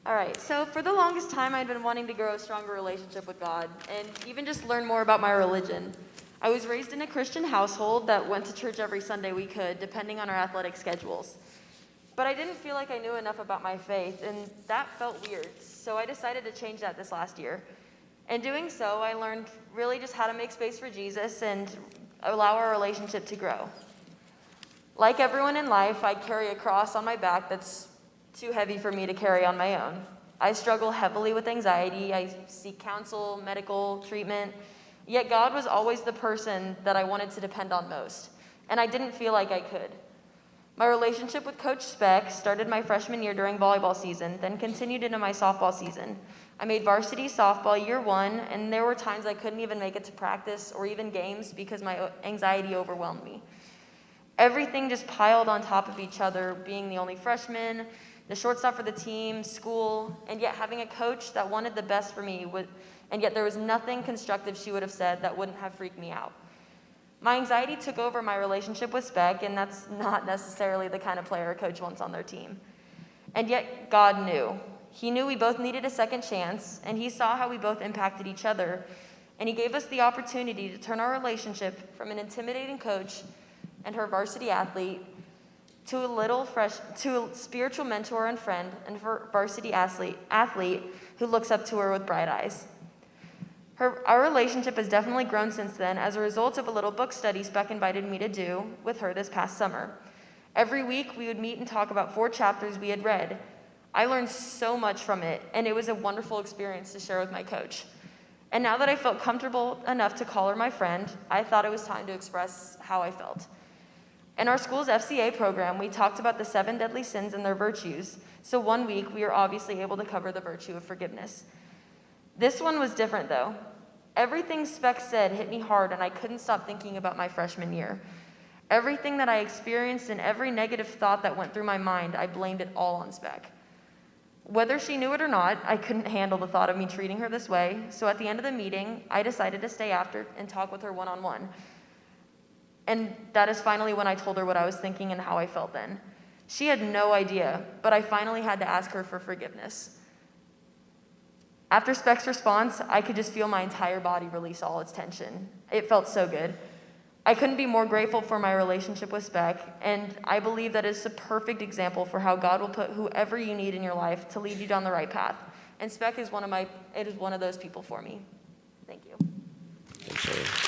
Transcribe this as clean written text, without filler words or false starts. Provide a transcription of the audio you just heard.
All right, so for the longest time, I'd been wanting to grow a stronger relationship with God and even just learn more about my religion. I was raised in a Christian household that went to church every Sunday we could, depending on our athletic schedules. But I didn't feel like I knew enough about my faith, and that felt weird, so I decided to change that this last year. In doing so, I learned really just how to make space for Jesus and allow our relationship to grow. Like everyone in life, I carry a cross on my back that's too heavy for me to carry on my own. I struggle heavily with anxiety. I seek counsel, medical treatment. Yet God was always the person that I wanted to depend on most, and I didn't feel like I could. My relationship with Coach Speck started my freshman year during volleyball season, then continued into my softball season. I made varsity softball year one, and there were times I couldn't even make it to practice or even games because my anxiety overwhelmed me. Everything just piled on top of each other, being the only freshman, the shortstop for the team, school, and yet having a coach that wanted the best for me, and yet there was nothing constructive she would have said that wouldn't have freaked me out. My anxiety took over my relationship with Speck, and that's not necessarily the kind of player a coach wants on their team. And yet God knew. He knew we both needed a second chance, and he saw how we both impacted each other, and he gave us the opportunity to turn our relationship from an intimidating coach and her varsity athlete to a spiritual mentor and friend and her varsity athlete who looks up to her with bright eyes. Our relationship has definitely grown since then as a result of a little book study Speck invited me to do with her this past summer. Every week we would meet and talk about 4 chapters we had read. I learned so much from it, and it was a wonderful experience to share with my coach. And now that I felt comfortable enough to call her my friend, I thought it was time to express how I felt. In our school's FCA program, we talked about the 7 deadly sins and their virtues, so one week we were obviously able to cover the virtue of forgiveness. This one was different, though. Everything Speck said hit me hard, and I couldn't stop thinking about my freshman year. Everything that I experienced and every negative thought that went through my mind, I blamed it all on Speck. Whether she knew it or not, I couldn't handle the thought of me treating her this way, so at the end of the meeting, I decided to stay after and talk with her one-on-one. And that is finally when I told her what I was thinking and how I felt then. She had no idea, but I finally had to ask her for forgiveness. After Speck's response, I could just feel my entire body release all its tension. It felt so good. I couldn't be more grateful for my relationship with Speck, and I believe that is a perfect example for how God will put whoever you need in your life to lead you down the right path. And Speck is one of those people for me. Thank you. Thanks,